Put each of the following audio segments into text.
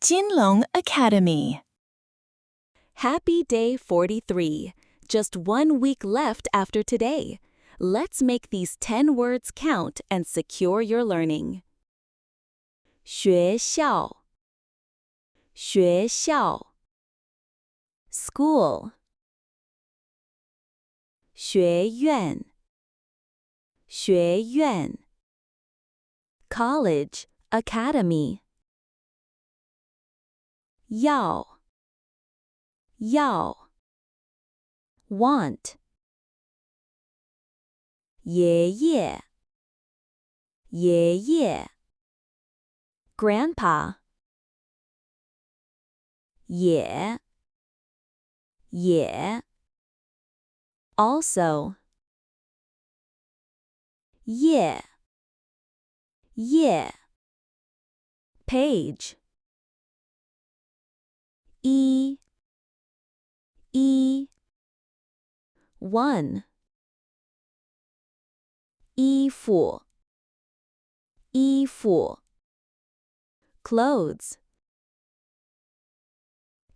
Jinlong Academy. Happy day 43. Just 1 week left after today. Let's make these 10 words count and secure your learning. 学校学校 School 学院学院 College, Academy 要 Want 爷爷 Grandpa 也 Also 页 Page 一 One 衣服 Clothes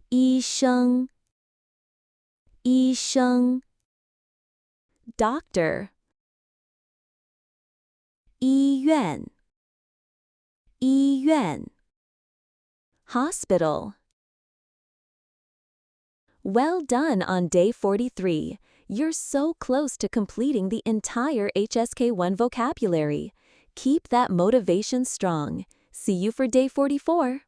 医生 Doctor 医院 Hospital. Well done on day 43. You're so close to completing the entire HSK1 vocabulary. Keep that motivation strong. See you for day 44.